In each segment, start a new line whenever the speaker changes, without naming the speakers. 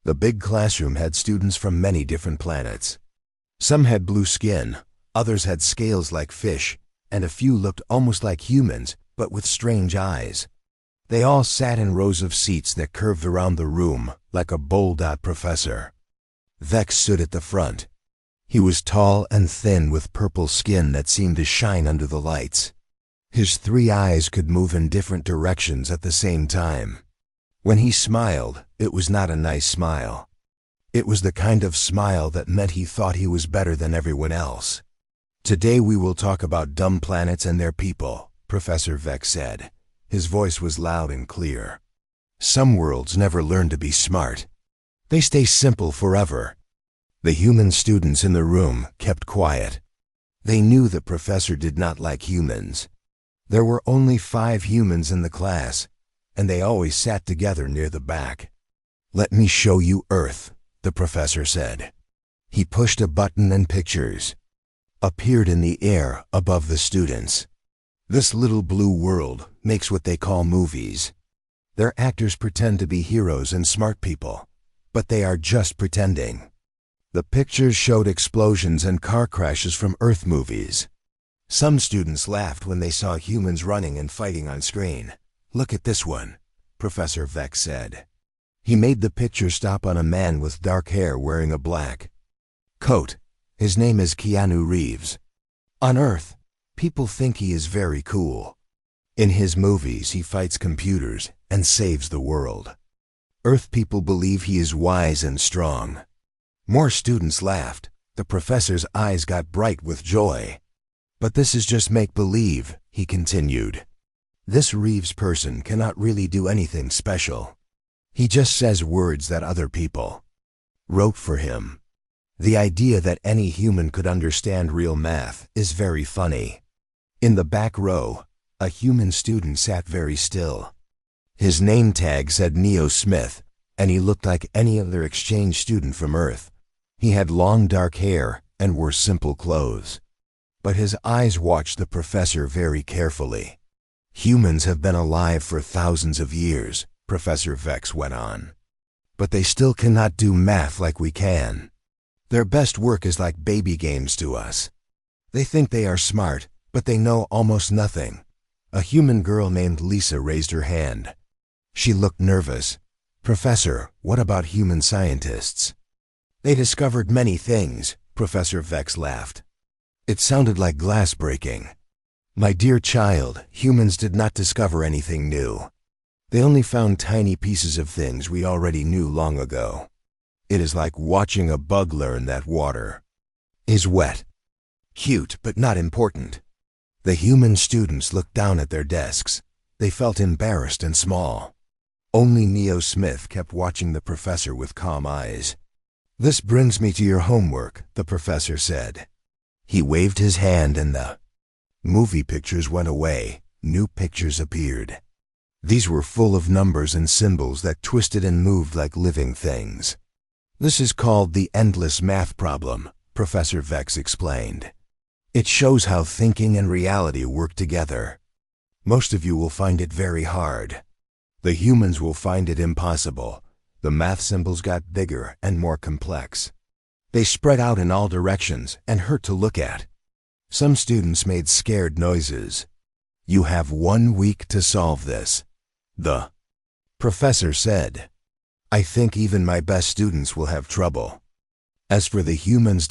The big classroom had students from many different planets. Some had blue skin, others had scales like fish, and a few looked almost like humans, but with strange eyes. They all sat in rows of seats that curved around the room like a bowl-dot professor. Vex stood at the front. He was tall and thin with purple skin that seemed to shine under the lights. His 3 eyes could move in different directions at the same time. When he smiled, it was not a nice smile. It was the kind of smile that meant he thought he was better than everyone else. "Today we will talk about dumb planets and their people," Professor Vex said. His voice was loud and clear. "Some worlds never learn to be smart. They stay simple forever." The human students in the room kept quiet. They knew the professor did not like humans. There were only 5 humans in the class, and they always sat together near the back. "Let me show you Earth," the professor said. He pushed a button and pictures appeared in the air above the students. "This little blue world makes what they call movies. Their actors pretend to be heroes and smart people, but they are just pretending." The pictures showed explosions and car crashes from Earth movies. Some students laughed when they saw humans running and fighting on screen. "Look at this one," Professor Vex said. He made the picture stop on a man with dark hair wearing a black coat. His name is Keanu Reeves. On Earth, people think he is very cool. In his movies, he fights computers and saves the world. Earth people believe he is wise and strong. More students laughed. The professor's eyes got bright with joy. "But this is just make-believe," he continued. "This Reeves person cannot really do anything special. He just says words that other people wrote for him. The idea that any human could understand real math is very funny." In the back row, a human student sat very still. His name tag said Neo Smith, and he looked like any other exchange student from Earth. He had long dark hair and wore simple clothes. But his eyes watched the professor very carefully. "Humans have been alive for thousands of years," Professor Vex went on. "But they still cannot do math like we can. Their best work is like baby games to us. They think they are smart, but they know almost nothing." A human girl named Lisa raised her hand. She looked nervous. "Professor, what about human scientists?" "They discovered many things," Professor Vex laughed. It sounded like glass breaking. "My dear child, humans did not discover anything new. They only found tiny pieces of things we already knew long ago. It is like watching a bug learn that water is wet. Cute, but not important." The human students looked down at their desks. They felt embarrassed and small. Only Neo Smith kept watching the professor with calm eyes. "This brings me to your homework," the professor said. He waved his hand and the movie pictures went away. New pictures appeared. These were full of numbers and symbols that twisted and moved like living things. "This is called the endless math problem," Professor Vex explained. "It shows how thinking and reality work together. Most of you will find it very hard. The humans will find it impossible. The math symbols got bigger and more complex. They spread out in all directions and hurt to look at. Some students made scared noises. You have 1 week to solve this," the professor said. "I think even my best students will have trouble." As for the humans ...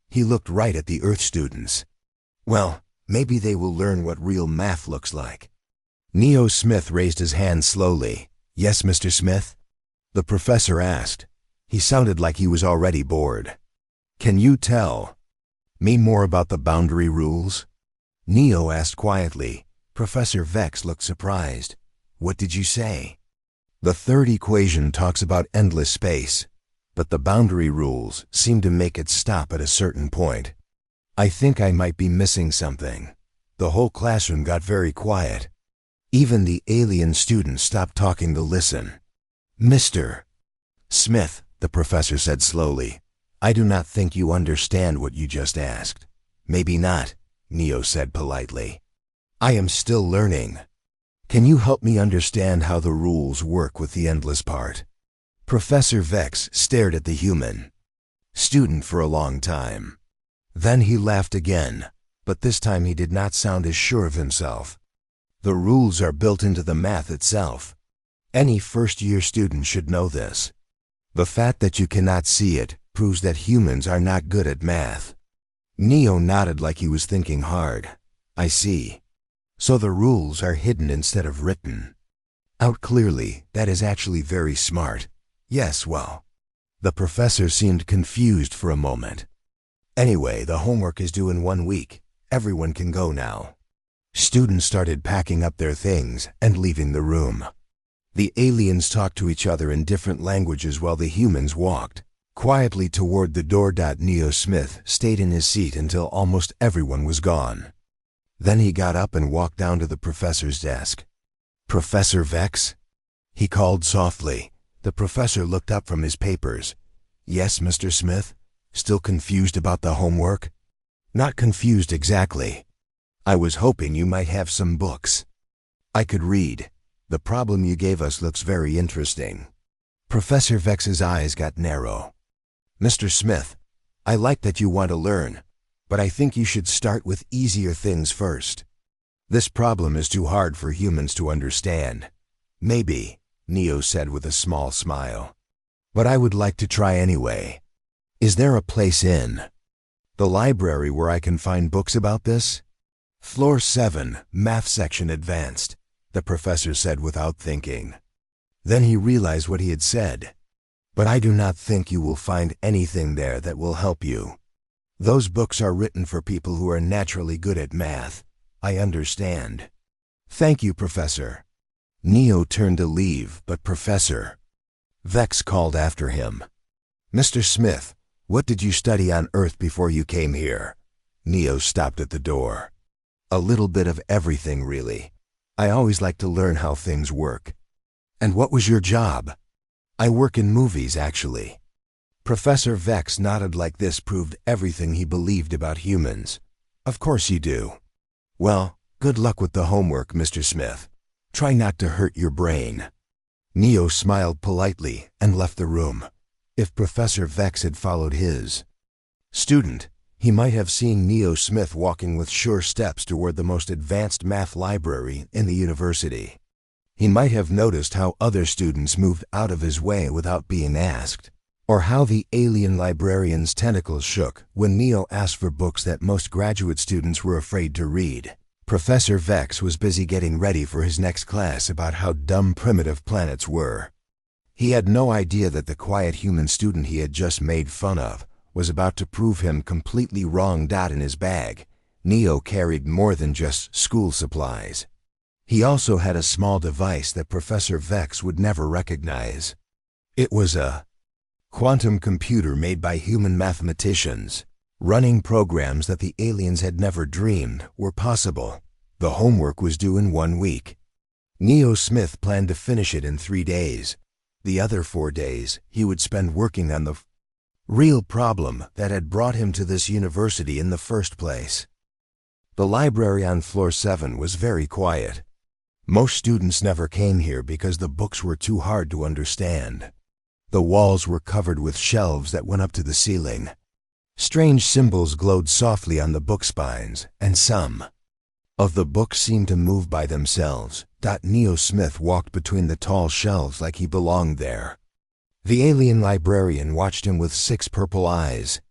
He looked right at the Earth students. "Well, maybe they will learn what real math looks like." Neo Smith raised his hand slowly. "Yes, Mr. Smith?" the professor asked. He sounded like he was already bored. "Can you tell me more about the boundary rules?" Neo asked quietly. Professor Vex looked surprised. "What did you say?" "The third equation talks about endless space, but the boundary rules seem to make it stop at a certain point. I think I might be missing something." The whole classroom got very quiet. Even the alien students stopped talking to listen. "Mr. Smith," the professor said slowly, "I do not think you understand what you just asked." "Maybe not," Neo said politely. "I am still learning. Can you help me understand how the rules work with the endless part?" Professor Vex stared at the human student for a long time. Then he laughed again, but this time he did not sound as sure of himself. The rules are built into the math itself. Any first-year student should know this. The fact that you cannot see it proves that humans are not good at math. Neo nodded like he was thinking hard. I see. So the rules are hidden instead of written out clearly. That is actually very smart. Yes, well. The professor seemed confused for a moment. Anyway, the homework is due in 1 week. Everyone can go now. Students started packing up their things and leaving the room. The aliens talked to each other in different languages while the humans walked quietly toward the door. Neo Smith stayed in his seat until almost everyone was gone. Then he got up and walked down to the professor's desk. Professor Vex? He called softly. The professor looked up from his papers. Yes, Mr. Smith? Still confused about the homework? Not confused exactly. I was hoping you might have some books I could read. The problem you gave us looks very interesting. Professor Vex's eyes got narrow. Mr. Smith, I like that you want to learn, but I think you should start with easier things first. This problem is too hard for humans to understand. Maybe, Neo said with a small smile. But I would like to try anyway. Is there a place in the library where I can find books about this? Floor 7, Math Section Advanced, the professor said without thinking. Then he realized what he had said. But I do not think you will find anything there that will help you. Those books are written for people who are naturally good at math. I understand. Thank you, Professor. Neo turned to leave, but Professor Vex called after him. Mr. Smith, what did you study on Earth before you came here? Neo stopped at the door. A little bit of everything, really. I always like to learn how things work. And what was your job? I work in movies, actually. Professor Vex nodded like this proved everything he believed about humans. Of course you do. Well, good luck with the homework, Mr. Smith. Try not to hurt your brain. Neo smiled politely and left the room. If Professor Vex had followed his student, he might have seen Neo Smith walking with sure steps toward the most advanced math library in the university. He might have noticed how other students moved out of his way without being asked, or how the alien librarian's tentacles shook when Neo asked for books that most graduate students were afraid to read. Professor Vex was busy getting ready for his next class about how dumb primitive planets were. He had no idea that the quiet human student he had just made fun of was about to prove him completely wrong. In his bag, Neo carried more than just school supplies. He also had a small device that Professor Vex would never recognize. It was a quantum computer made by human mathematicians, running programs that the aliens had never dreamed were possible. The homework was due in 1 week. Neo Smith planned to finish it in 3 days. The other 4 days he would spend working on the real problem that had brought him to this university in the first place. The library on floor 7 was very quiet. Most students never came here because the books were too hard to understand. The walls were covered with shelves that went up to the ceiling. Strange symbols glowed softly on the book spines, and some of the books seemed to move by themselves. Neo Smith walked between the tall shelves like he belonged there. The alien librarian watched him with 6 purple eyes.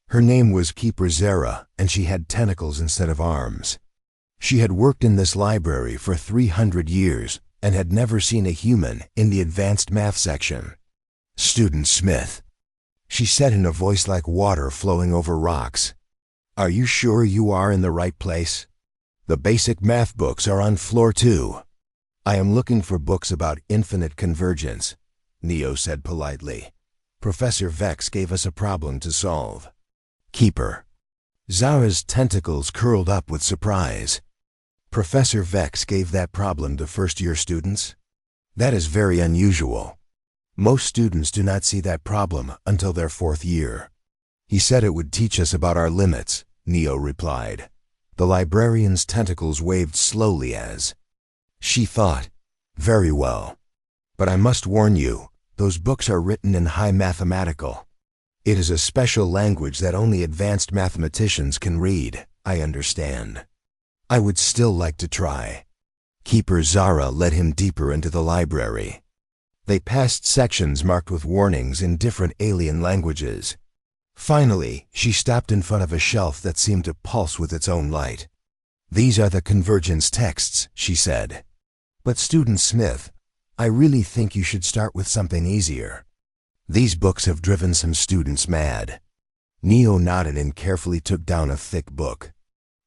Her name was Keeper Zera, and she had tentacles instead of arms. She had worked in this library for 300 years and had never seen a human in the advanced math section. Student Smith, she said in a voice like water flowing over rocks. Are you sure you are in the right place? The basic math books are on floor 2. I am looking for books about infinite convergence, Neo said politely. Professor Vex gave us a problem to solve. Keeper Zara's tentacles curled up with surprise. Professor Vex gave that problem to first-year students? That is very unusual. Most students do not see that problem until their 4th year. He said it would teach us about our limits, Neo replied. The librarian's tentacles waved slowly as she thought. Very well. But I must warn you, those books are written in high mathematical. It is a special language that only advanced mathematicians can read. I understand. I would still like to try. Keeper Zara led him deeper into the library. They passed sections marked with warnings in different alien languages. Finally, she stopped in front of a shelf that seemed to pulse with its own light. "These are the convergence texts," she said. "But Student Smith, I really think you should start with something easier. These books have driven some students mad." Neo nodded and carefully took down a thick book.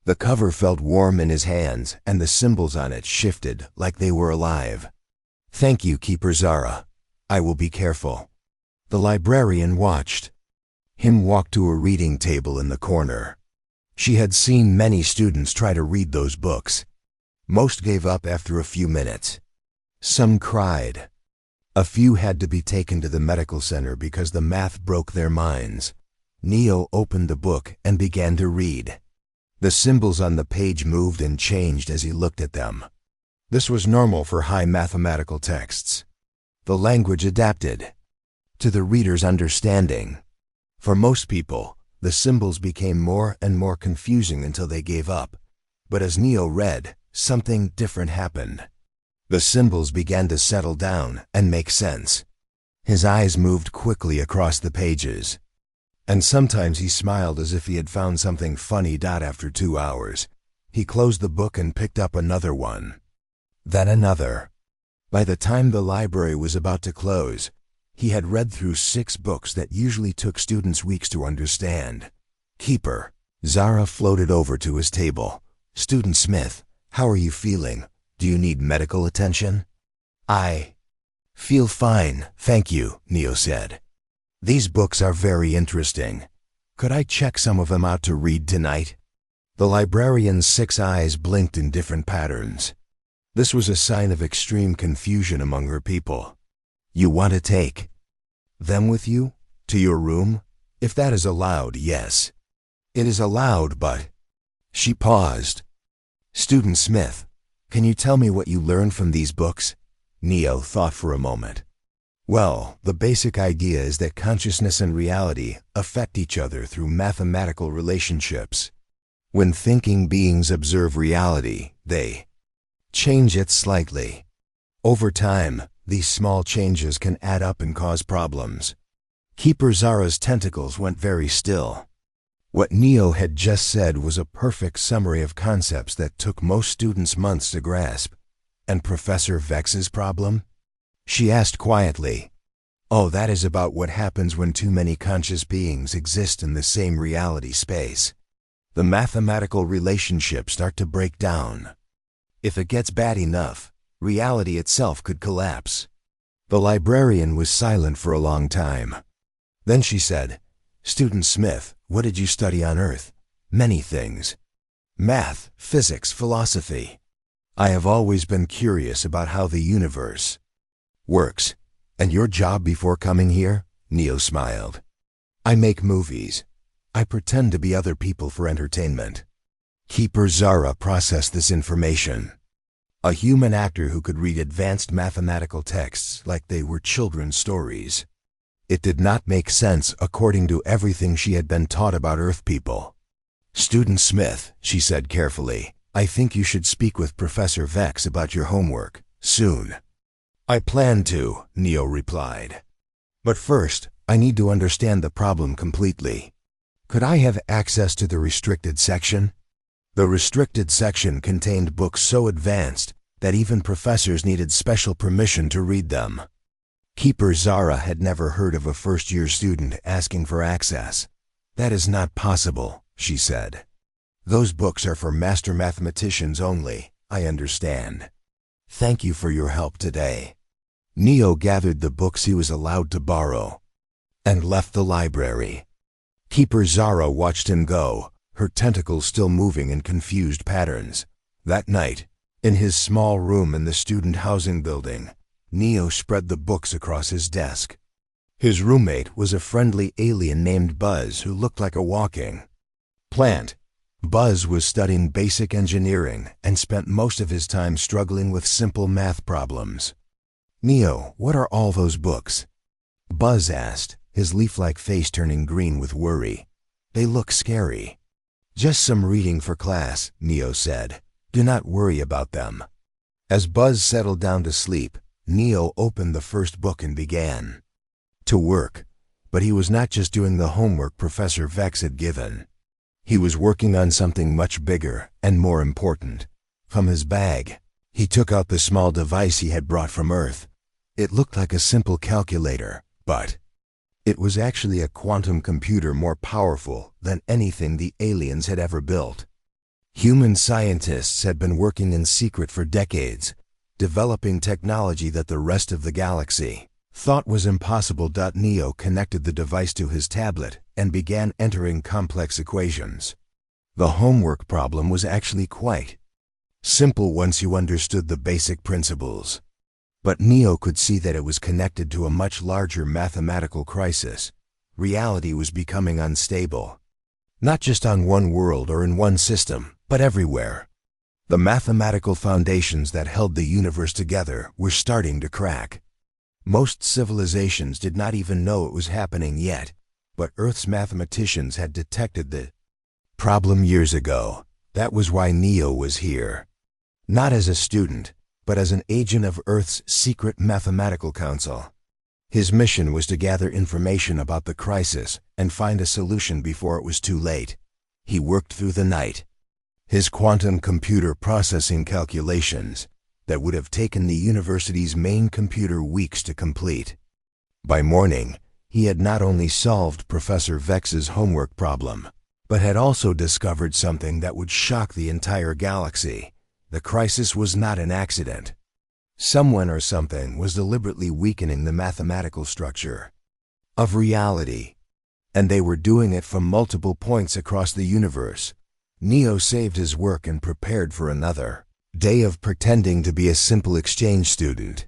The cover felt warm in his hands, and the symbols on it shifted like they were alive. "Thank you, Keeper Zara. I will be careful." The librarian watched him walk to a reading table in the corner. She had seen many students try to read those books. Most gave up after a few minutes. Some cried. A few had to be taken to the medical center because the math broke their minds. Neo opened the book and began to read. The symbols on the page moved and changed as he looked at them. This was normal for high mathematical texts. The language adapted to the reader's understanding. For most people, the symbols became more and more confusing until they gave up. But as Neo read, something different happened. The symbols began to settle down and make sense. His eyes moved quickly across the pages. And sometimes he smiled as if he had found something funny. After 2 hours, he closed the book and picked up another one. Then another. By the time the library was about to close, he had read through 6 books that usually took students weeks to understand. "Keeper." Zara floated over to his table. "Student Smith, how are you feeling? Do you need medical attention?" "I feel fine, thank you," Neo said. "These books are very interesting. Could I check some of them out to read tonight?" The librarian's 6 eyes blinked in different patterns. This was a sign of extreme confusion among her people. "You want to take them with you? To your room? If that is allowed, yes." "It is allowed, but—" She paused. "Student Smith, can you tell me what you learned from these books?" Neo thought for a moment. "Well, the basic idea is that consciousness and reality affect each other through mathematical relationships. When thinking beings observe reality, they change it slightly. Over time, these small changes can add up and cause problems." Keeper Zara's tentacles went very still. What Neo had just said was a perfect summary of concepts that took most students months to grasp. "And Professor Vex's problem?" She asked quietly. "Oh, that is about what happens when too many conscious beings exist in the same reality space. The mathematical relationships start to break down. If it gets bad enough, reality itself could collapse." The librarian was silent for a long time. Then she said, "Student Smith, what did you study on Earth?" "Many things. Math, physics, philosophy. I have always been curious about how the universe works." "And your job before coming here?" Neo smiled. "I make movies. I pretend to be other people for entertainment." Keeper Zara processed this information. A human actor who could read advanced mathematical texts like they were children's stories. It did not make sense according to everything she had been taught about Earth people. "Student Smith," she said carefully, "I think you should speak with Professor Vex about your homework, soon." "I plan to," Neo replied. "But first, I need to understand the problem completely. Could I have access to the restricted section?" The restricted section contained books so advanced that even professors needed special permission to read them. Keeper Zara had never heard of a first-year student asking for access. "That is not possible," she said. "Those books are for master mathematicians only, I understand. Thank you for your help today." Neo gathered the books he was allowed to borrow and left the library. Keeper Zara watched him go, her tentacles still moving in confused patterns. That night, in his small room in the student housing building, Neo spread the books across his desk. His roommate was a friendly alien named Buzz who looked like a walking plant. Buzz was studying basic engineering and spent most of his time struggling with simple math problems. "Neo, what are all those books?" Buzz asked, his leaf-like face turning green with worry. They look scary. Just some reading for class, Neo said. Do not worry about them. As Buzz settled down to sleep, Neo opened the first book and began to work. But he was not just doing the homework Professor Vex had given. He was working on something much bigger and more important. From his bag, he took out the small device he had brought from Earth. It looked like a simple calculator, but it was actually a quantum computer more powerful than anything the aliens had ever built. Human scientists had been working in secret for decades, developing technology that the rest of the galaxy thought was impossible. Neo connected the device to his tablet and began entering complex equations. The homework problem was actually quite simple once you understood the basic principles. But Neo could see that it was connected to a much larger mathematical crisis. Reality was becoming unstable. Not just on one world or in one system, but everywhere. The mathematical foundations that held the universe together were starting to crack. Most civilizations did not even know it was happening yet, but Earth's mathematicians had detected the problem years ago. That was why Neo was here. Not as a student, but as an agent of Earth's secret mathematical council. His mission was to gather information about the crisis and find a solution before it was too late. He worked through the night. His quantum computer processing calculations that would have taken the university's main computer weeks to complete. By morning, he had not only solved Professor Vex's homework problem, but had also discovered something that would shock the entire galaxy. The crisis was not an accident. Someone or something was deliberately weakening the mathematical structure of reality, and they were doing it from multiple points across the universe. Neo saved his work and prepared for another day of pretending to be a simple exchange student.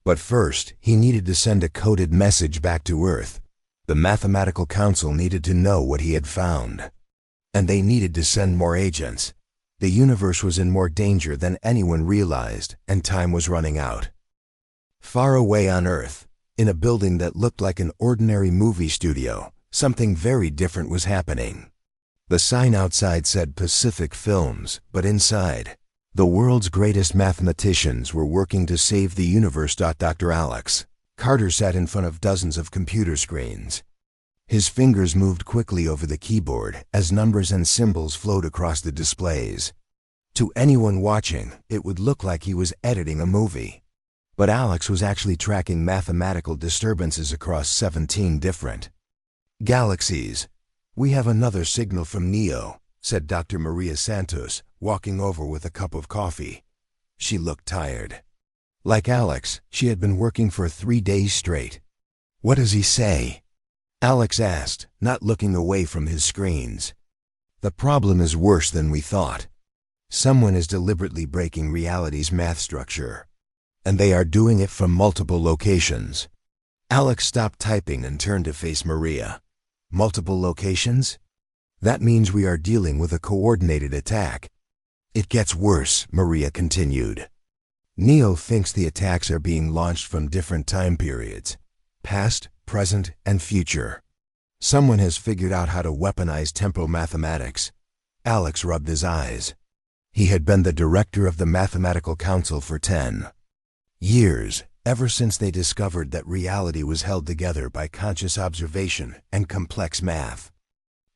But first, he needed to send a coded message back to Earth. The Mathematical Council needed to know what he had found, and they needed to send more agents. The universe was in more danger than anyone realized, and time was running out. Far away on Earth, in a building that looked like an ordinary movie studio, something very different was happening. The sign outside said Pacific Films, but inside, the world's greatest mathematicians were working to save the universe. Dr. Alex Carter sat in front of dozens of computer screens. His fingers moved quickly over the keyboard as numbers and symbols flowed across the displays. To anyone watching, it would look like he was editing a movie. But Alex was actually tracking mathematical disturbances across 17 different galaxies. "We have another signal from Neo," said Dr. Maria Santos, walking over with a cup of coffee. She looked tired. Like Alex, she had been working for 3 days straight. "What does he say?" Alex asked, not looking away from his screens. "The problem is worse than we thought. Someone is deliberately breaking reality's math structure, and they are doing it from multiple locations." Alex stopped typing and turned to face Maria. "Multiple locations? That means we are dealing with a coordinated attack." "It gets worse," Maria continued. "Neo thinks the attacks are being launched from different time periods, past, present, and future. Someone has figured out how to weaponize temporal mathematics." Alex rubbed his eyes. He had been the director of the Mathematical Council for 10 years, ever since they discovered that reality was held together by conscious observation and complex math.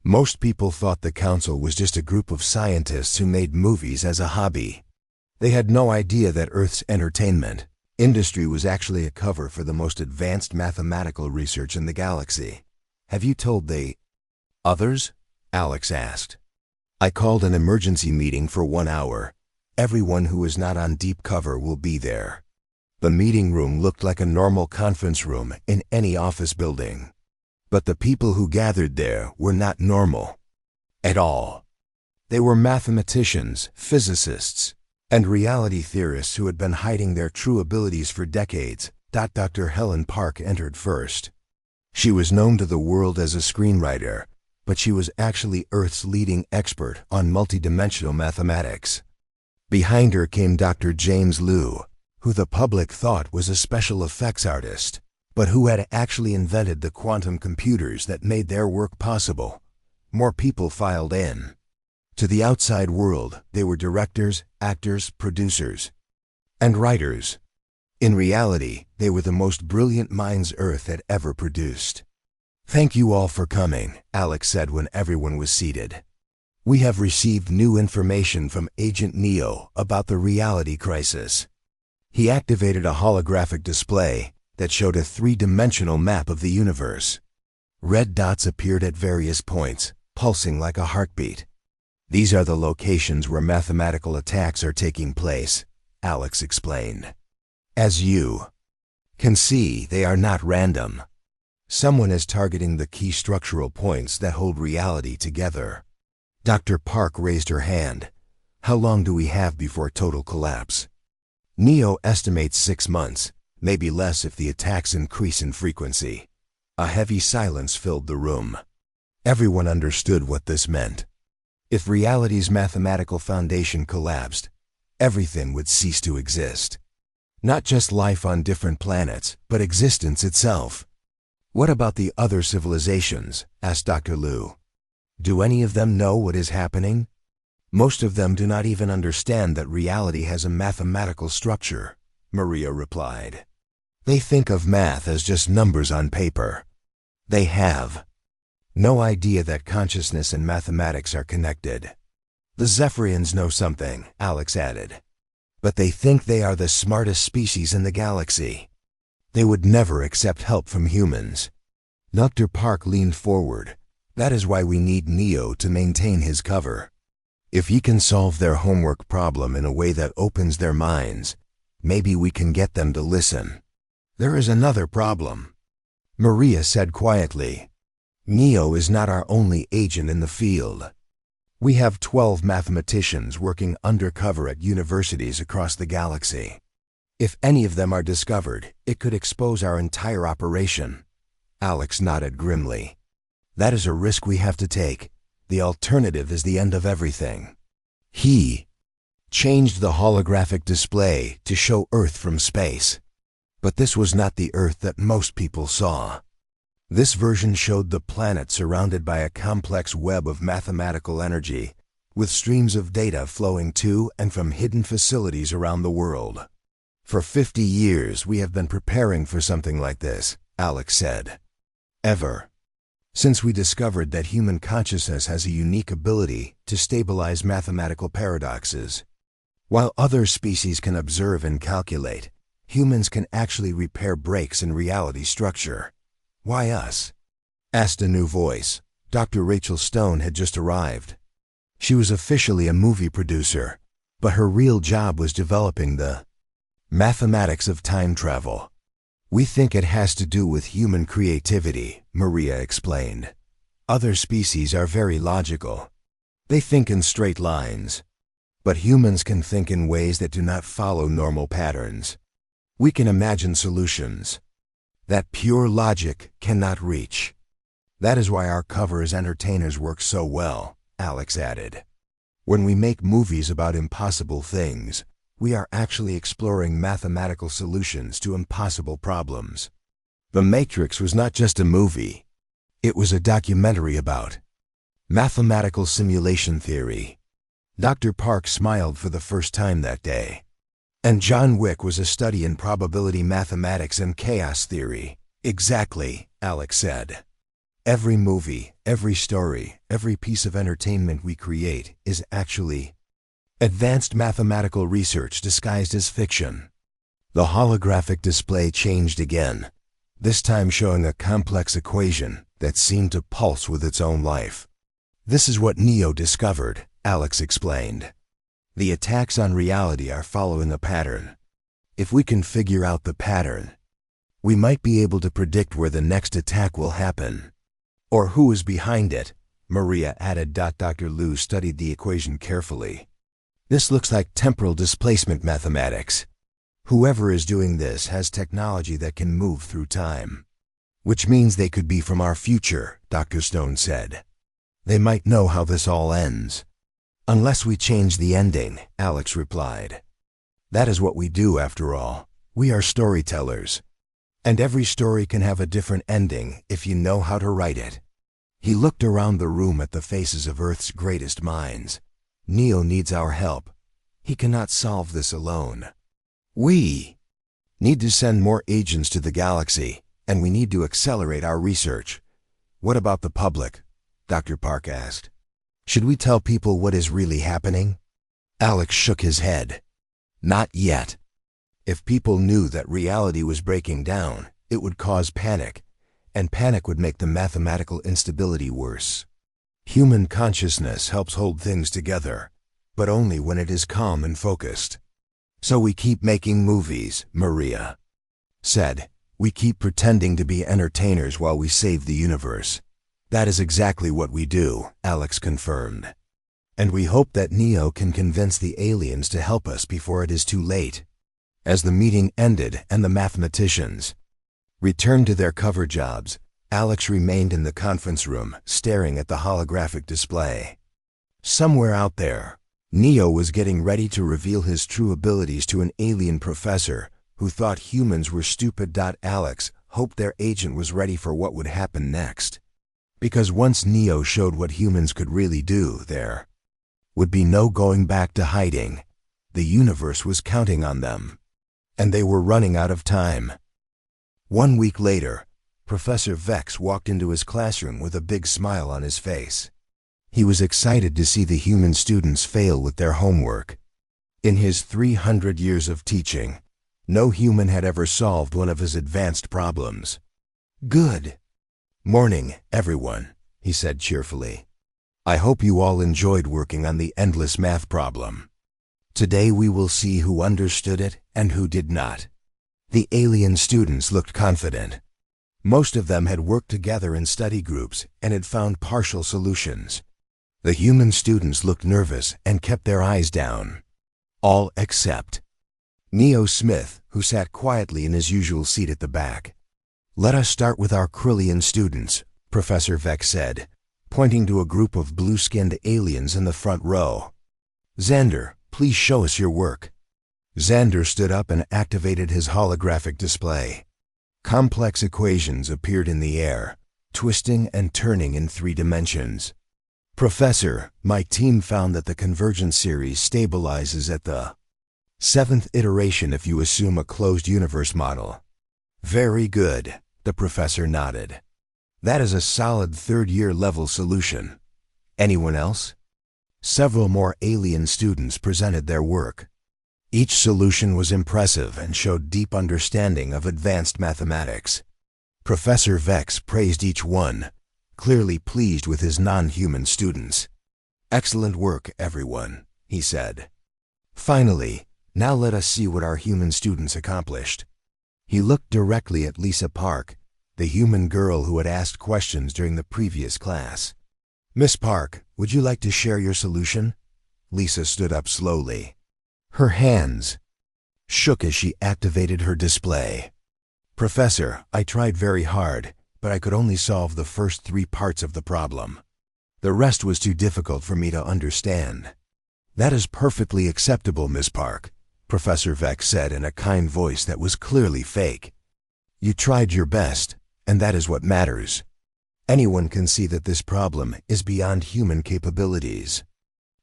Most people thought the council was just a group of scientists who made movies as a hobby. They had no idea that Earth's entertainment industry was actually a cover for the most advanced mathematical research in the galaxy. "Have you told the others?" Alex asked. "I called an emergency meeting for 1 hour. Everyone who is not on deep cover will be there." The meeting room looked like a normal conference room in any office building. But the people who gathered there were not normal at all. They were mathematicians, physicists, and reality theorists who had been hiding their true abilities for decades. Dr. Helen Park entered first. She was known to the world as a screenwriter, but she was actually Earth's leading expert on multidimensional mathematics. Behind her came Dr. James Liu, who the public thought was a special effects artist. But who had actually invented the quantum computers that made their work possible? More people filed in. To the outside world, they were directors, actors, producers, and writers. In reality, they were the most brilliant minds Earth had ever produced. "Thank you all for coming," Alex said when everyone was seated. "We have received new information from Agent Neo about the reality crisis." He activated a holographic display that showed a three-dimensional map of the universe. Red dots appeared at various points, pulsing like a heartbeat. "These are the locations where mathematical attacks are taking place," Alex explained. "As you can see, they are not random. Someone is targeting the key structural points that hold reality together." Dr. Park raised her hand. "How long do we have before total collapse?" "Neo estimates 6 months, maybe less if the attacks increase in frequency." A heavy silence filled the room. Everyone understood what this meant. If reality's mathematical foundation collapsed, everything would cease to exist. Not just life on different planets, but existence itself. "What about the other civilizations?" asked Dr. Liu. "Do any of them know what is happening?" "Most of them do not even understand that reality has a mathematical structure," Maria replied. "They think of math as just numbers on paper. They have no idea that consciousness and mathematics are connected." "The Zephyrians know something," Alex added. "But they think they are the smartest species in the galaxy. They would never accept help from humans." Dr. Park leaned forward. "That is why we need Neo to maintain his cover. If he can solve their homework problem in a way that opens their minds, maybe we can get them to listen." "There is another problem," Maria said quietly. "Neo is not our only agent in the field. We have 12 mathematicians working undercover at universities across the galaxy. If any of them are discovered, it could expose our entire operation." Alex nodded grimly. "That is a risk we have to take. The alternative is the end of everything." He changed the holographic display to show Earth from space. But this was not the Earth that most people saw. This version showed the planet surrounded by a complex web of mathematical energy, with streams of data flowing to and from hidden facilities around the world. "For 50 years we have been preparing for something like this," Alex said. "Ever since we discovered that human consciousness has a unique ability to stabilize mathematical paradoxes. While other species can observe and calculate, humans can actually repair breaks in reality structure." "Why us?" asked a new voice. Dr. Rachel Stone had just arrived. She was officially a movie producer, but her real job was developing the mathematics of time travel. "We think it has to do with human creativity," Maria explained. "Other species are very logical. They think in straight lines. But humans can think in ways that do not follow normal patterns. We can imagine solutions that pure logic cannot reach. That is why our cover as entertainers works so well," Alex added. "When we make movies about impossible things, we are actually exploring mathematical solutions to impossible problems." The Matrix was not just a movie. It was a documentary about mathematical simulation theory. Dr. Park smiled for the first time that day. "And John Wick was a study in probability mathematics and chaos theory." "Exactly," Alex said. "Every movie, every story, every piece of entertainment we create is actually advanced mathematical research disguised as fiction." The holographic display changed again, this time showing a complex equation that seemed to pulse with its own life. "This is what Neo discovered," Alex explained. "The attacks on reality are following a pattern. If we can figure out the pattern, we might be able to predict where the next attack will happen. Or who is behind it," Maria added. Dr. Liu studied the equation carefully. "This looks like temporal displacement mathematics. Whoever is doing this has technology that can move through time." "Which means they could be from our future," Dr. Stone said. "They might know how this all ends." "Unless we change the ending," Alex replied. "That is what we do, after all. We are storytellers." And every story can have a different ending if you know how to write it. He looked around the room at the faces of Earth's greatest minds. Neo needs our help. He cannot solve this alone. We need to send more agents to the galaxy, and we need to accelerate our research. What about the public? Dr. Park asked. Should we tell people what is really happening? Alex shook his head. Not yet. If people knew that reality was breaking down, it would cause panic, and panic would make the mathematical instability worse. Human consciousness helps hold things together, but only when it is calm and focused. So we keep making movies, Maria said. We keep pretending to be entertainers while we save the universe. That is exactly what we do, Alex confirmed. And we hope that Neo can convince the aliens to help us before it is too late. As the meeting ended and the mathematicians returned to their cover jobs, Alex remained in the conference room, staring at the holographic display. Somewhere out there, Neo was getting ready to reveal his true abilities to an alien professor who thought humans were stupid. Alex hoped their agent was ready for what would happen next. Because once Neo showed what humans could really do, there would be no going back to hiding. The universe was counting on them, and they were running out of time. 1 week later, Professor Vex walked into his classroom with a big smile on his face. He was excited to see the human students fail with their homework. In his 300 years of teaching, no human had ever solved one of his advanced problems. Good morning, everyone, he said cheerfully. I hope you all enjoyed working on the endless math problem. Today we will see who understood it and who did not. The alien students looked confident. Most of them had worked together in study groups and had found partial solutions. The human students looked nervous and kept their eyes down. All except Neo Smith, who sat quietly in his usual seat at the back. Let us start with our Kryllian students, Professor Vex said, pointing to a group of blue-skinned aliens in the front row. Xander, please show us your work. Xander stood up and activated his holographic display. Complex equations appeared in the air, twisting and turning in 3 dimensions. Professor, my team found that the convergence series stabilizes at the 7th iteration if you assume a closed universe model. Very good, the professor nodded. That is a solid 3rd-year level solution. Anyone else? Several more alien students presented their work. Each solution was impressive and showed deep understanding of advanced mathematics. Professor Vex praised each one, clearly pleased with his non-human students. Excellent work, everyone, he said. Finally, now let us see what our human students accomplished. He looked directly at Lisa Park, the human girl who had asked questions during the previous class. Miss Park, would you like to share your solution? Lisa stood up slowly. Her hands shook as she activated her display. Professor, I tried very hard, but I could only solve the first 3 parts of the problem. The rest was too difficult for me to understand. That is perfectly acceptable, Miss Park, Professor Vex said in a kind voice that was clearly fake. You tried your best, and that is what matters. Anyone can see that this problem is beyond human capabilities.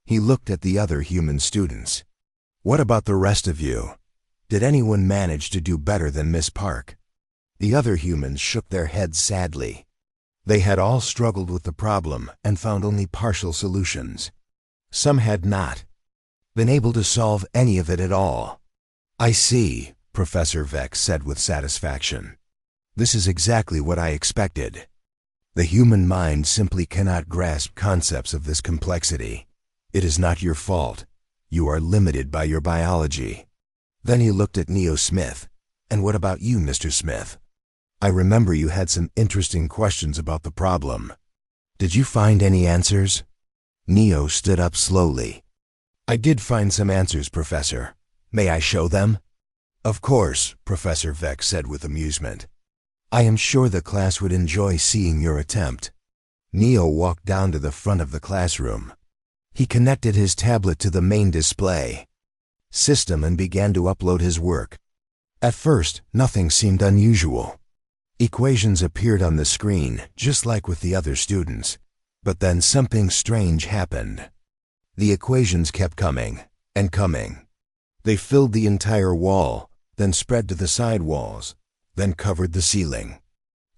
He looked at the other human students. What about the rest of you? Did anyone manage to do better than Miss Park? The other humans shook their heads sadly. They had all struggled with the problem and found only partial solutions. Some had not been able to solve any of it at all. I see, Professor Vex said with satisfaction. This is exactly what I expected. The human mind simply cannot grasp concepts of this complexity. It is not your fault. You are limited by your biology. Then he looked at Neo Smith. And what about you, Mr. Smith? I remember you had some interesting questions about the problem. Did you find any answers? Neo stood up slowly. I did find some answers, Professor. May I show them? Of course, Professor Vex said with amusement. I am sure the class would enjoy seeing your attempt. Neo walked down to the front of the classroom. He connected his tablet to the main display system and began to upload his work. At first, nothing seemed unusual. Equations appeared on the screen, just like with the other students. But then something strange happened. The equations kept coming and coming. They filled the entire wall, then spread to the side walls, then covered the ceiling.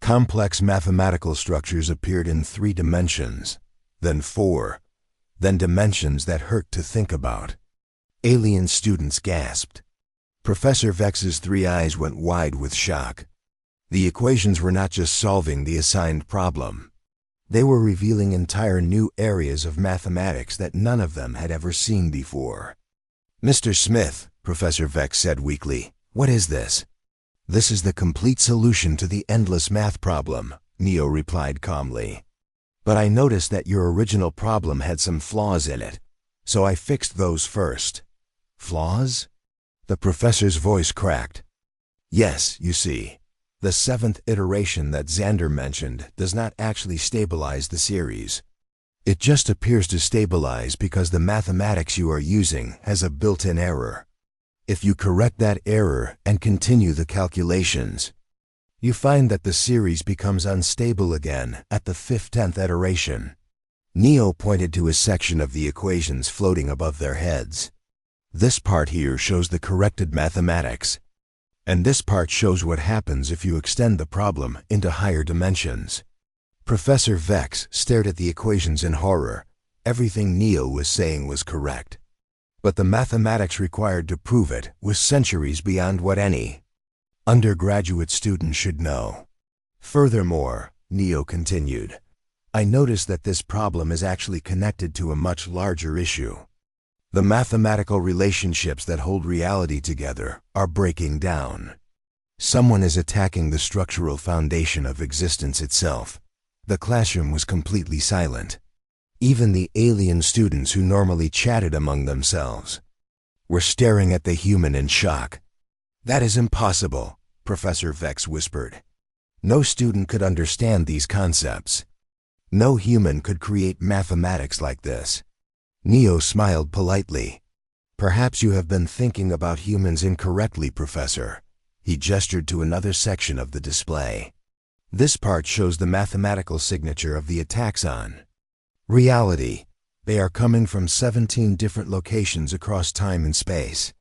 Complex mathematical structures appeared in 3 dimensions, then 4, then dimensions that hurt to think about. Alien students gasped. Professor Vex's 3 eyes went wide with shock. The equations were not just solving the assigned problem. They were revealing entire new areas of mathematics that none of them had ever seen before. "Mr. Smith," Professor Vex said weakly, "what is this?" "This is the complete solution to the endless math problem," Neo replied calmly. "But I noticed that your original problem had some flaws in it, so I fixed those first." "Flaws?" The professor's voice cracked. "Yes, you see, the 7th iteration that Xander mentioned does not actually stabilize the series. It just appears to stabilize because the mathematics you are using has a built-in error. If you correct that error and continue the calculations, you find that the series becomes unstable again at the 10th iteration." Neo pointed to a section of the equations floating above their heads. "This part here shows the corrected mathematics, and this part shows what happens if you extend the problem into higher dimensions." Professor Vex stared at the equations in horror. Everything Neo was saying was correct, but the mathematics required to prove it was centuries beyond what any undergraduate student should know. "Furthermore," Neo continued, "I noticed that this problem is actually connected to a much larger issue. The mathematical relationships that hold reality together are breaking down. Someone is attacking the structural foundation of existence itself." The classroom was completely silent. Even the alien students who normally chatted among themselves were staring at the human in shock. "That is impossible," Professor Vex whispered. "No student could understand these concepts. No human could create mathematics like this." Neo smiled politely. "Perhaps you have been thinking about humans incorrectly, Professor." He gestured to another section of the display. "This part shows the mathematical signature of the attacks on reality. They are coming from 17 different locations across time and space.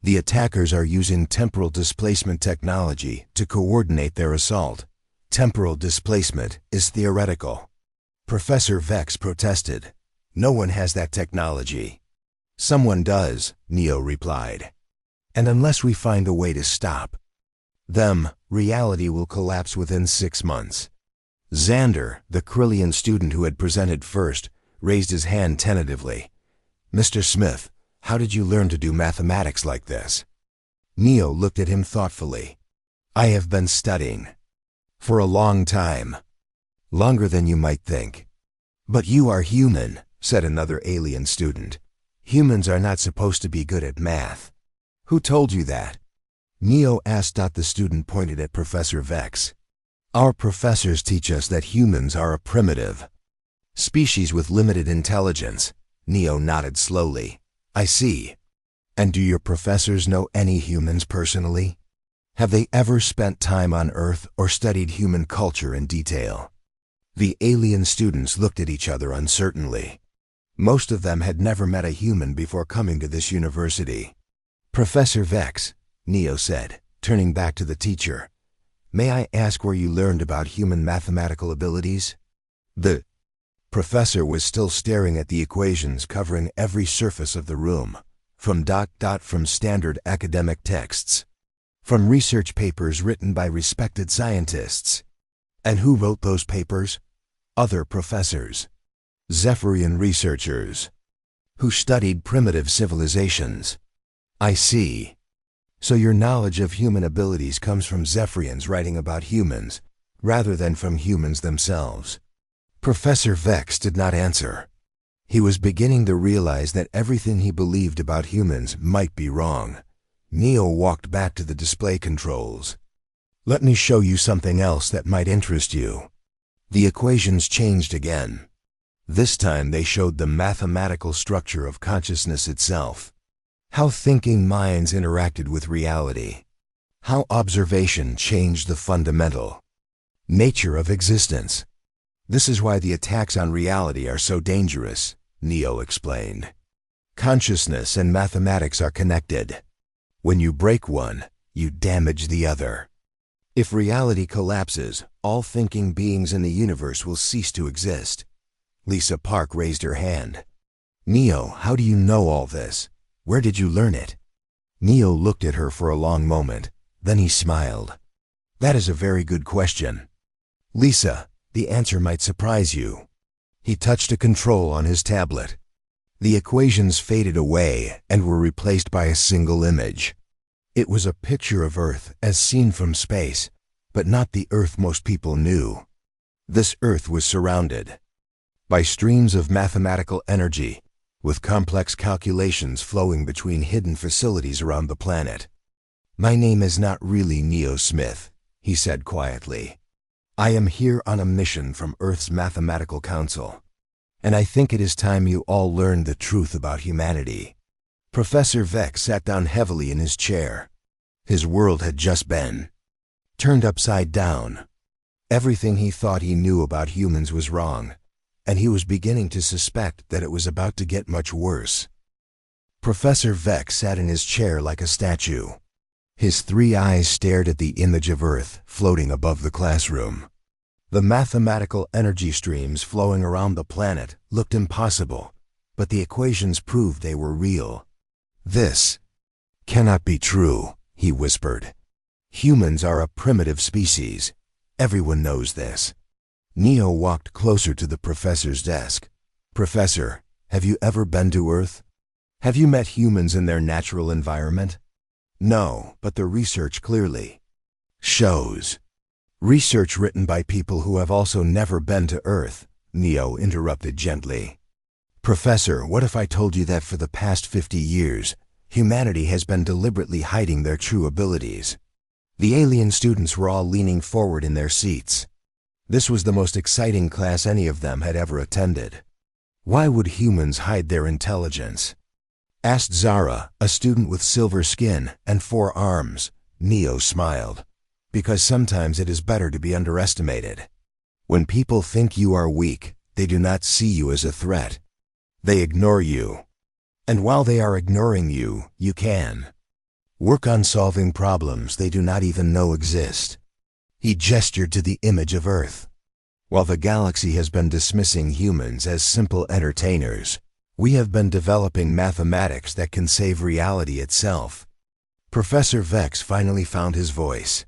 The attackers are using temporal displacement technology to coordinate their assault. Temporal displacement is theoretical." Professor Vex protested. "No one has that technology." "Someone does," Neo replied. "And unless we find a way to stop them, reality will collapse within 6 months. Xander, the Krillian student who had presented first, raised his hand tentatively. "Mr. Smith, how did you learn to do mathematics like this?" Neo looked at him thoughtfully. "I have been studying for a long time. Longer than you might think." "But you are human," said another alien student. "Humans are not supposed to be good at math." "Who told you that?" Neo asked. The student pointed at Professor Vex. "Our professors teach us that humans are a primitive species with limited intelligence." Neo nodded slowly. "I see. And do your professors know any humans personally? Have they ever spent time on Earth or studied human culture in detail?" The alien students looked at each other uncertainly. Most of them had never met a human before coming to this university. "Professor Vex," Neo said, turning back to the teacher, "may I ask where you learned about human mathematical abilities?" The professor was still staring at the equations covering every surface of the room, from standard academic texts, from research papers written by respected scientists. "And who wrote those papers?" "Other professors. Zephyrian researchers who studied primitive civilizations." "I see. So your knowledge of human abilities comes from Zephyrians writing about humans, rather than from humans themselves." Professor Vex did not answer. He was beginning to realize that everything he believed about humans might be wrong. Neo walked back to the display controls. "Let me show you something else that might interest you." The equations changed again. This time they showed the mathematical structure of consciousness itself. How thinking minds interacted with reality. How observation changed the fundamental nature of existence. This is why the attacks on reality are so dangerous, Neo explained. Consciousness and mathematics are connected. When you break one, you damage the other. If reality collapses, all thinking beings in the universe will cease to exist. Lisa Park raised her hand. Neo, how do you know all this? Where did you learn it? Neo looked at her for a long moment. Then he smiled. That is a very good question. Lisa, the answer might surprise you. He touched a control on his tablet. The equations faded away and were replaced by a single image. It was a picture of Earth as seen from space, but not the Earth most people knew. This Earth was surrounded by streams of mathematical energy, with complex calculations flowing between hidden facilities around the planet. My name is not really Neo Smith, he said quietly. I am here on a mission from Earth's Mathematical Council, and I think it is time you all learned the truth about humanity. Professor Vex sat down heavily in his chair. His world had just been turned upside down. Everything he thought he knew about humans was wrong, and he was beginning to suspect that it was about to get much worse. Professor Vex sat in his chair like a statue. His three eyes stared at the image of Earth floating above the classroom. The mathematical energy streams flowing around the planet looked impossible, but the equations proved they were real. This cannot be true, he whispered. Humans are a primitive species. Everyone knows this. Neo walked closer to the professor's desk. Professor, have you ever been to Earth? Have you met humans in their natural environment? No, but the research clearly shows. Research written by people who have also never been to Earth, Neo interrupted gently. Professor, what if I told you that for the past 50 years, humanity has been deliberately hiding their true abilities? The alien students were all leaning forward in their seats. This was the most exciting class any of them had ever attended. Why would humans hide their intelligence? Asked Zara, a student with silver skin and 4 arms. Neo smiled. Because sometimes it is better to be underestimated. When people think you are weak, they do not see you as a threat. They ignore you. And while they are ignoring you, you can work on solving problems they do not even know exist. He gestured to the image of Earth. While the galaxy has been dismissing humans as simple entertainers, we have been developing mathematics that can save reality itself. Professor Vex finally found his voice.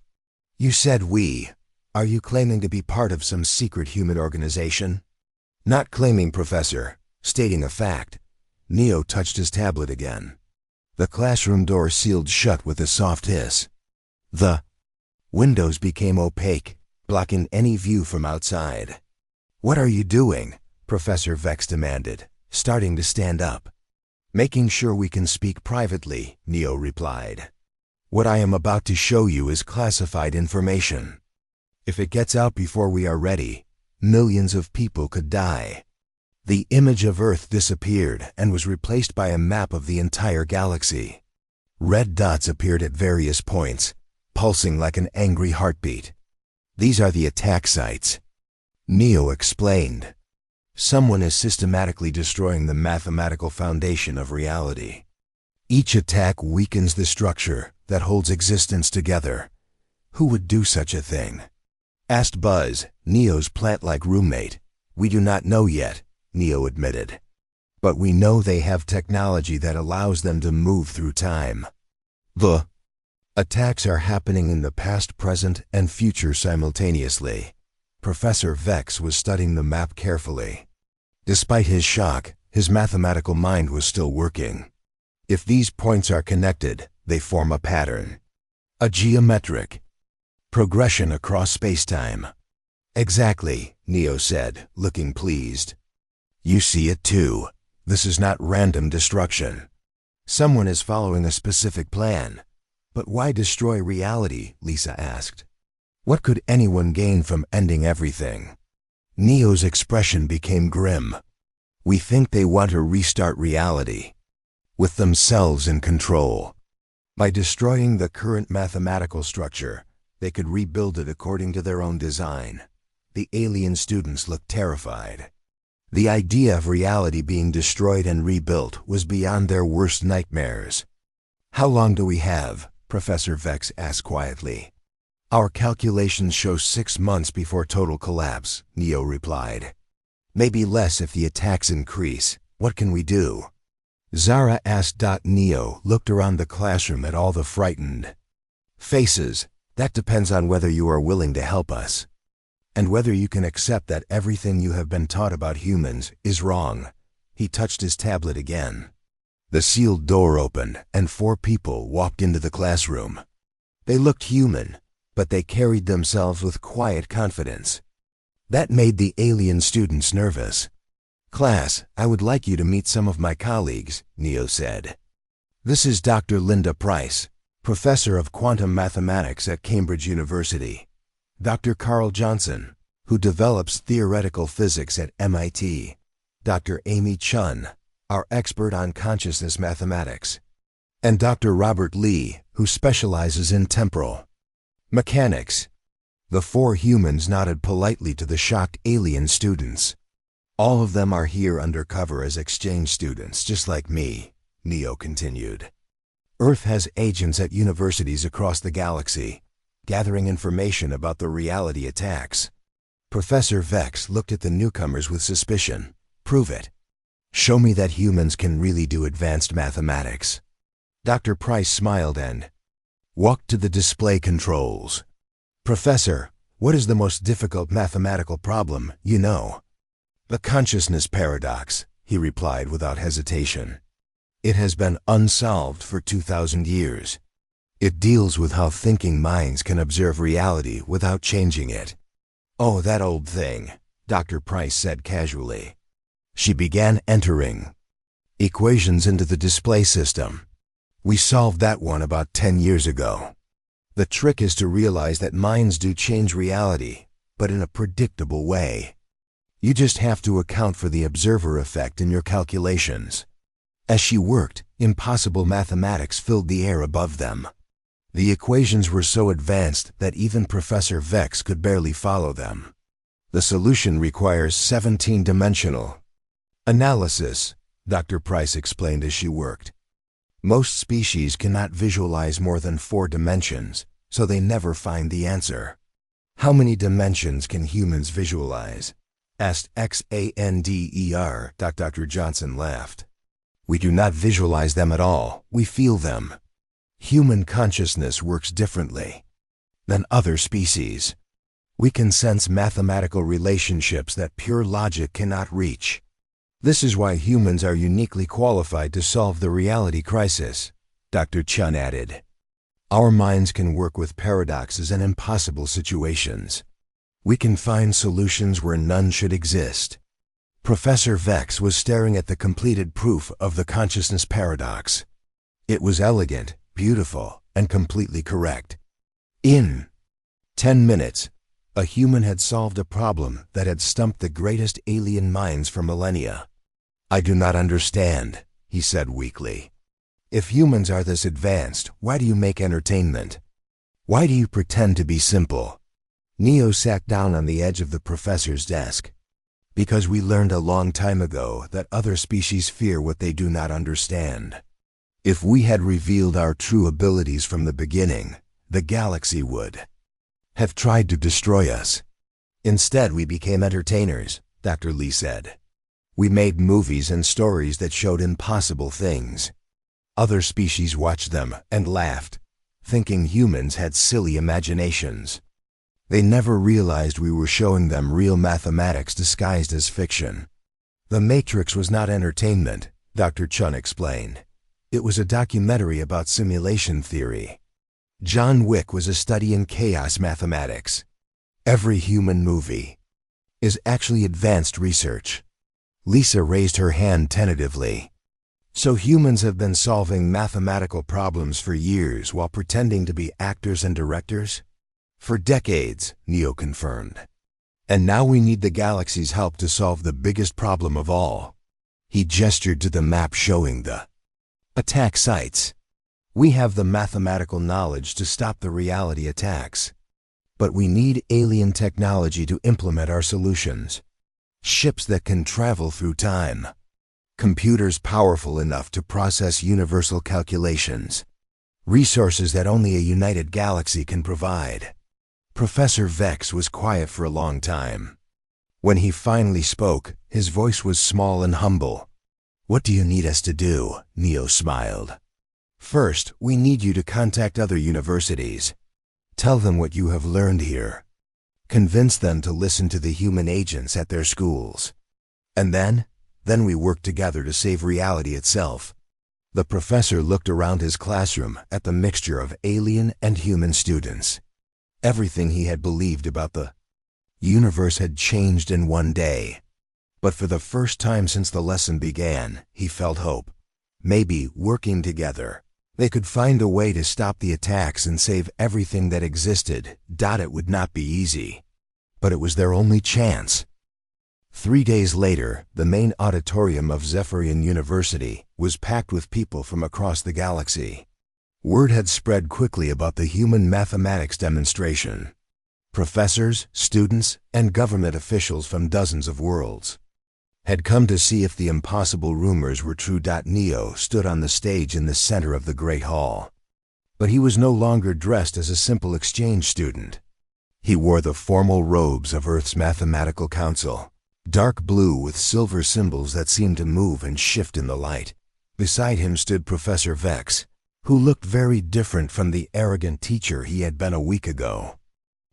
You said we. Are you claiming to be part of some secret human organization? Not claiming, Professor. Stating a fact. Neo touched his tablet again. The classroom door sealed shut with a soft hiss. The windows became opaque, blocking any view from outside. What are you doing? Professor Vex demanded, starting to stand up. Making sure we can speak privately, Neo replied. What I am about to show you is classified information. If it gets out before we are ready, millions of people could die. The image of Earth disappeared and was replaced by a map of the entire galaxy. Red dots appeared at various points, pulsing like an angry heartbeat. These are the attack sites. Neo explained. Someone is systematically destroying the mathematical foundation of reality. Each attack weakens the structure that holds existence together. Who would do such a thing? Asked Buzz, Neo's plant-like roommate. We do not know yet, Neo admitted. But we know they have technology that allows them to move through time. The attacks are happening in the past, present, and future simultaneously. Professor Vex was studying the map carefully. Despite his shock, his mathematical mind was still working. If these points are connected, they form a pattern. A geometric progression across space-time. Exactly, Neo said, looking pleased. You see it too. This is not random destruction. Someone is following a specific plan. But why destroy reality? Lisa asked. What could anyone gain from ending everything? Neo's expression became grim. We think they want to restart reality, with themselves in control. By destroying the current mathematical structure, they could rebuild it according to their own design. The alien students looked terrified. The idea of reality being destroyed and rebuilt was beyond their worst nightmares. "How long do we have?" Professor Vex asked quietly. "Our calculations show 6 months before total collapse," Neo replied. "Maybe less if the attacks increase. What can we do?" Zara asked. Neo looked around the classroom at all the frightened faces. "That depends on whether you are willing to help us. And whether you can accept that everything you have been taught about humans is wrong." He touched his tablet again. The sealed door opened, and 4 people walked into the classroom. They looked human, but they carried themselves with quiet confidence. That made the alien students nervous. "Class, I would like you to meet some of my colleagues," Neo said. "This is Dr. Linda Price, professor of quantum mathematics at Cambridge University. Dr. Carl Johnson, who develops theoretical physics at MIT. Dr. Amy Chun, our expert on consciousness mathematics. And Dr. Robert Lee, who specializes in temporal mechanics." The 4 humans nodded politely to the shocked alien students. "All of them are here undercover as exchange students, just like me," Neo continued. "Earth has agents at universities across the galaxy, gathering information about the reality attacks." Professor Vex looked at the newcomers with suspicion. "Prove it. Show me that humans can really do advanced mathematics." Dr. Price smiled and walked to the display controls. "Professor, what is the most difficult mathematical problem you know?" "The consciousness paradox," he replied without hesitation. "It has been unsolved for 2,000 years. It deals with how thinking minds can observe reality without changing it." "Oh, that old thing," Dr. Price said casually. She began entering equations into the display system. "We solved that one about 10 years ago. The trick is to realize that minds do change reality, but in a predictable way. You just have to account for the observer effect in your calculations." As she worked, impossible mathematics filled the air above them. The equations were so advanced that even Professor Vex could barely follow them. "The solution requires 17-dimensional analysis," Dr. Price explained as she worked. "Most species cannot visualize more than 4 dimensions, so they never find the answer." "How many dimensions can humans visualize?" asked Xander. Dr. Johnson laughed. "We do not visualize them at all. We feel them. Human consciousness works differently than other species. We can sense mathematical relationships that pure logic cannot reach. This is why humans are uniquely qualified to solve the reality crisis," Dr. Chun added. "Our minds can work with paradoxes and impossible situations. We can find solutions where none should exist." Professor Vex was staring at the completed proof of the consciousness paradox. It was elegant, beautiful, and completely correct. In 10 minutes, a human had solved a problem that had stumped the greatest alien minds for millennia. "I do not understand," he said weakly. "If humans are this advanced, why do you make entertainment? Why do you pretend to be simple?" Neo sat down on the edge of the professor's desk. "Because we learned a long time ago that other species fear what they do not understand. If we had revealed our true abilities from the beginning, the galaxy would have tried to destroy us. Instead, we became entertainers," Dr. Lee said. "We made movies and stories that showed impossible things. Other species watched them and laughed, thinking humans had silly imaginations. They never realized we were showing them real mathematics disguised as fiction." "The Matrix was not entertainment," Dr. Chun explained. "It was a documentary about simulation theory. John Wick was a study in chaos mathematics. Every human movie is actually advanced research." Lisa raised her hand tentatively. "So humans have been solving mathematical problems for years while pretending to be actors and directors?" "For decades," Neo confirmed. "And now we need the galaxy's help to solve the biggest problem of all." He gestured to the map showing the attack sites. We have the mathematical knowledge to stop the reality attacks. But we need alien technology to implement our solutions. Ships that can travel through time. Computers powerful enough to process universal calculations. Resources that only a united galaxy can provide. Professor Vex was quiet for a long time. When he finally spoke, his voice was small and humble. "What do you need us to do?" Neo smiled. "First, we need you to contact other universities. Tell them what you have learned here. Convince them to listen to the human agents at their schools. And then we work together to save reality itself." The professor looked around his classroom at the mixture of alien and human students. Everything he had believed about the universe had changed in one day. But for the first time since the lesson began, he felt hope. Maybe, working together, they could find a way to stop the attacks and save everything that existed. It would not be easy, but it was their only chance. 3 days later, the main auditorium of Zephyrian University was packed with people from across the galaxy. Word had spread quickly about the human mathematics demonstration. Professors, students, and government officials from dozens of worlds had come to see if the impossible rumors were true. Neo stood on the stage in the center of the Great Hall. But he was no longer dressed as a simple exchange student. He wore the formal robes of Earth's Mathematical Council, dark blue with silver symbols that seemed to move and shift in the light. Beside him stood Professor Vex, who looked very different from the arrogant teacher he had been a week ago.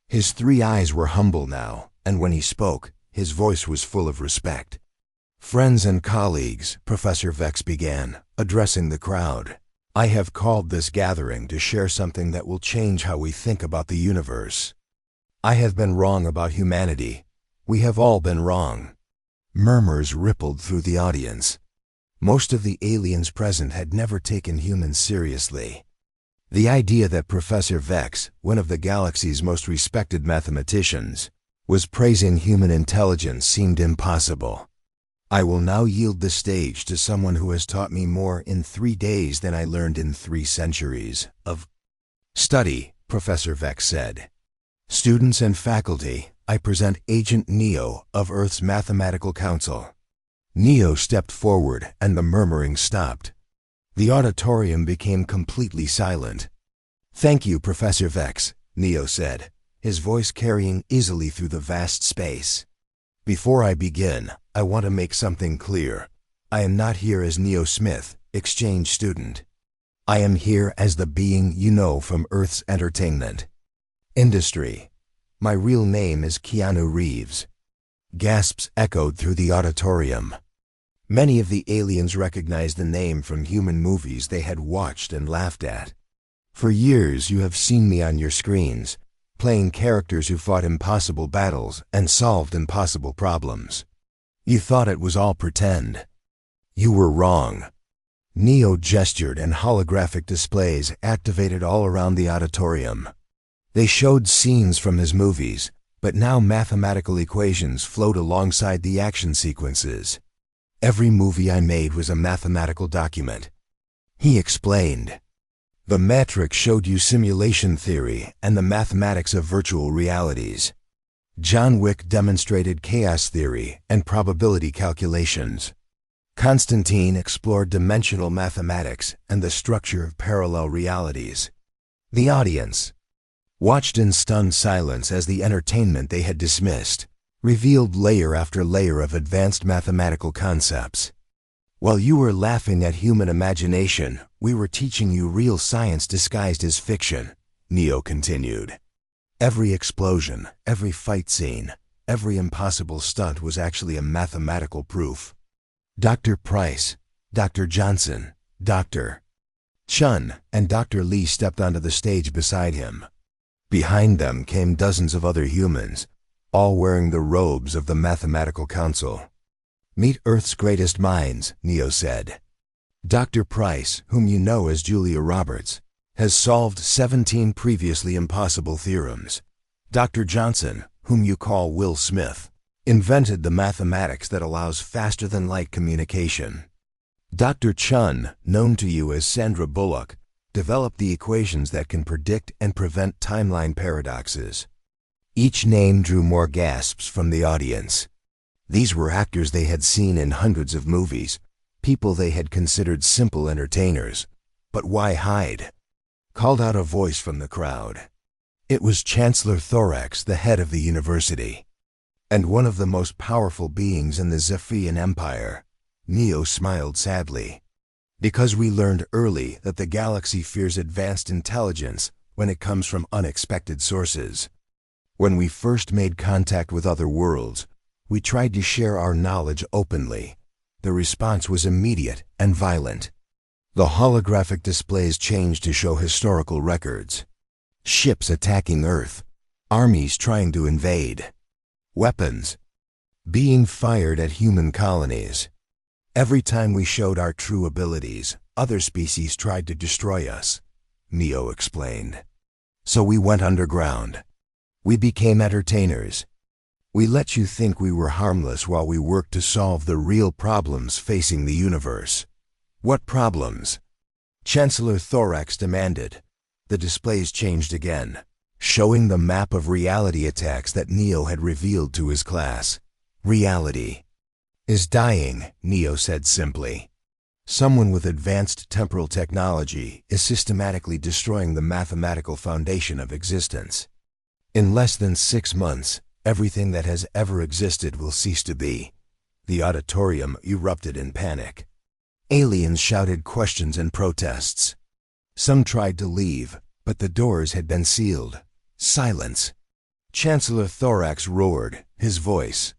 His 3 eyes were humble now, and when he spoke, his voice was full of respect. "Friends and colleagues," Professor Vex began, addressing the crowd, "I have called this gathering to share something that will change how we think about the universe. I have been wrong about humanity. We have all been wrong." Murmurs rippled through the audience. Most of the aliens present had never taken humans seriously. The idea that Professor Vex, one of the galaxy's most respected mathematicians, was praising human intelligence seemed impossible. "I will now yield the stage to someone who has taught me more in 3 days than I learned in 3 centuries of study," Professor Vex said. "Students and faculty, I present Agent Neo of Earth's Mathematical Council." Neo stepped forward and the murmuring stopped. The auditorium became completely silent. "Thank you, Professor Vex," Neo said, his voice carrying easily through the vast space. "Before I begin, I want to make something clear. I am not here as Neo Smith, exchange student. I am here as the being you know from Earth's entertainment industry. My real name is Keanu Reeves." Gasps echoed through the auditorium. Many of the aliens recognized the name from human movies they had watched and laughed at. "For years you have seen me on your screens, playing characters who fought impossible battles and solved impossible problems. You thought it was all pretend. You were wrong." Neo gestured and holographic displays activated all around the auditorium. They showed scenes from his movies, but now mathematical equations flowed alongside the action sequences. "Every movie I made was a mathematical document," he explained. "The Matrix showed you simulation theory and the mathematics of virtual realities. John Wick demonstrated chaos theory and probability calculations. Constantine explored dimensional mathematics and the structure of parallel realities." The audience watched in stunned silence as the entertainment they had dismissed revealed layer after layer of advanced mathematical concepts. "While you were laughing at human imagination, we were teaching you real science disguised as fiction," Neo continued. "Every explosion, every fight scene, every impossible stunt was actually a mathematical proof." Dr. Price, Dr. Johnson, Dr. Chun, and Dr. Lee stepped onto the stage beside him. Behind them came dozens of other humans, all wearing the robes of the Mathematical Council. "Meet Earth's greatest minds," Neo said. "Dr. Price, whom you know as Julia Roberts, has solved 17 previously impossible theorems. Dr. Johnson, whom you call Will Smith, invented the mathematics that allows faster-than-light communication. Dr. Chun, known to you as Sandra Bullock, developed the equations that can predict and prevent timeline paradoxes. Each name drew more gasps from the audience. These were actors they had seen in hundreds of movies, people they had considered simple entertainers. But why hide? Called out a voice from the crowd. It was Chancellor Thorax, the head of the university, and one of the most powerful beings in the Zephian Empire. Neo smiled sadly. Because we learned early that the galaxy fears advanced intelligence when it comes from unexpected sources. When we first made contact with other worlds, we tried to share our knowledge openly. The response was immediate and violent. The holographic displays changed to show historical records. Ships attacking Earth, armies trying to invade, weapons being fired at human colonies. Every time we showed our true abilities, other species tried to destroy us, Neo explained. So we went underground. We became entertainers. We let you think we were harmless while we worked to solve the real problems facing the universe. What problems? Chancellor Thorax demanded. The displays changed again, showing the map of reality attacks that Neo had revealed to his class. Reality is dying, Neo said simply. Someone with advanced temporal technology is systematically destroying the mathematical foundation of existence. In less than 6 months, everything that has ever existed will cease to be. The auditorium erupted in panic. Aliens shouted questions and protests. Some tried to leave, but the doors had been sealed. Silence. Chancellor Thorax roared, his voice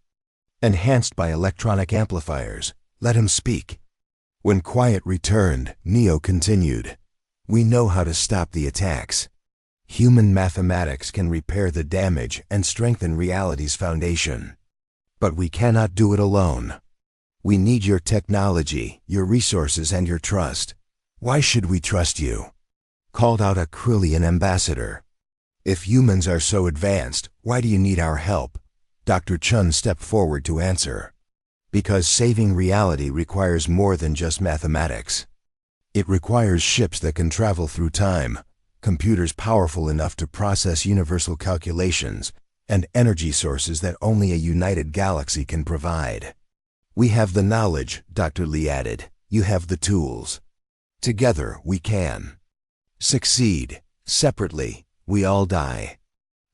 enhanced by electronic amplifiers. Let him speak. When quiet returned, Neo continued. We know how to stop the attacks. Human mathematics can repair the damage and strengthen reality's foundation. But we cannot do it alone. We need your technology, your resources, and your trust. Why should we trust you? Called out a Krillian ambassador. If humans are so advanced, why do you need our help? Dr. Chun stepped forward to answer. Because saving reality requires more than just mathematics. It requires ships that can travel through time, computers powerful enough to process universal calculations, and energy sources that only a united galaxy can provide. We have the knowledge, Dr. Lee added. You have the tools. Together, we can succeed. Separately, we all die.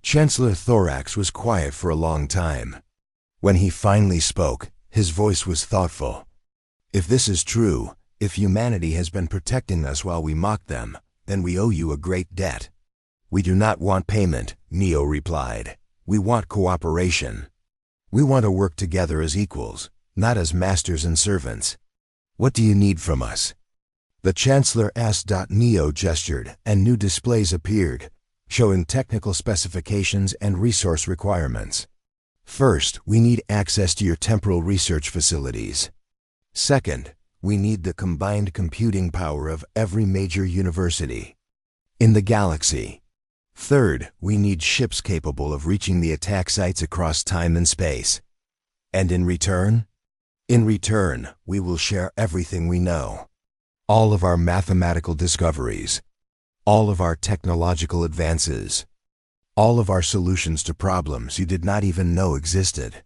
Chancellor Thorax was quiet for a long time. When he finally spoke, his voice was thoughtful. If this is true, if humanity has been protecting us while we mocked them, then we owe you a great debt. We do not want payment, Neo replied. We want cooperation. We want to work together as equals, not as masters and servants. What do you need from us? The Chancellor asked. Neo gestured, and new displays appeared, showing technical specifications and resource requirements. First, we need access to your temporal research facilities. Second, we need the combined computing power of every major university in the galaxy. Third, we need ships capable of reaching the attack sites across time and space. And in return? In return, we will share everything we know. All of our mathematical discoveries. All of our technological advances. All of our solutions to problems you did not even know existed.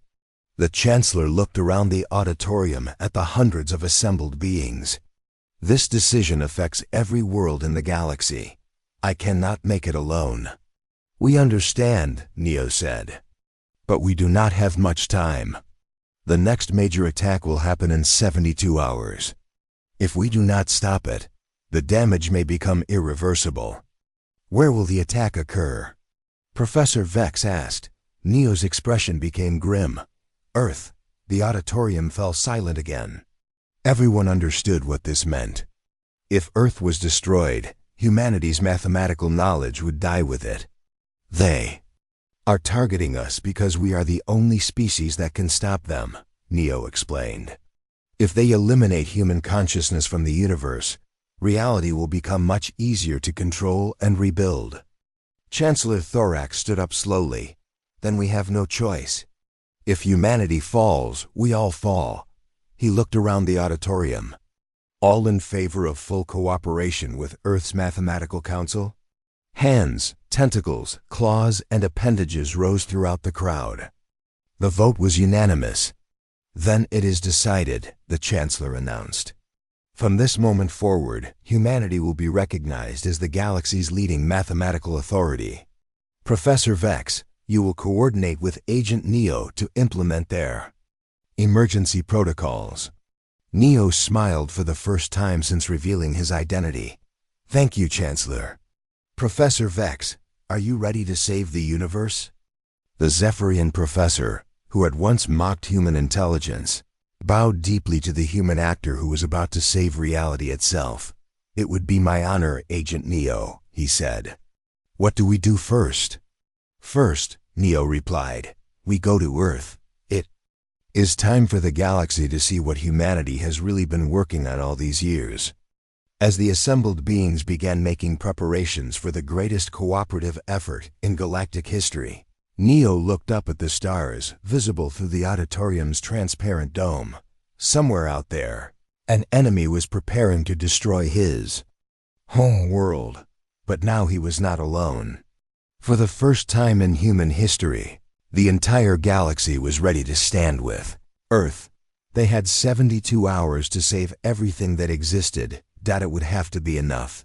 The Chancellor looked around the auditorium at the hundreds of assembled beings. This decision affects every world in the galaxy. I cannot make it alone. We understand, Neo said. But we do not have much time. The next major attack will happen in 72 hours. If we do not stop it, the damage may become irreversible. Where will the attack occur? Professor Vex asked. Neo's expression became grim. Earth. The auditorium fell silent again. Everyone understood what this meant. If Earth was destroyed, humanity's mathematical knowledge would die with it. They are targeting us because we are the only species that can stop them, Neo explained. If they eliminate human consciousness from the universe, reality will become much easier to control and rebuild. Chancellor Thorax stood up slowly. Then we have no choice. If humanity falls, we all fall. He looked around the auditorium. All in favor of full cooperation with Earth's Mathematical Council? Hands, tentacles, claws, and appendages rose throughout the crowd. The vote was unanimous. Then it is decided, the Chancellor announced. From this moment forward, humanity will be recognized as the galaxy's leading mathematical authority. Professor Vex, you will coordinate with Agent Neo to implement their emergency protocols. Neo smiled for the first time since revealing his identity. Thank you, Chancellor. Professor Vex, are you ready to save the universe? The Zephyrian professor, who had once mocked human intelligence, bowed deeply to the human actor who was about to save reality itself. It would be my honor, Agent Neo, he said. What do we do first? First, Neo replied, we go to Earth. It is time for the galaxy to see what humanity has really been working on all these years. As the assembled beings began making preparations for the greatest cooperative effort in galactic history, Neo looked up at the stars, visible through the auditorium's transparent dome. Somewhere out there, an enemy was preparing to destroy his home world. But now he was not alone. For the first time in human history, the entire galaxy was ready to stand with Earth. They had 72 hours to save everything that existed. That it would have to be enough.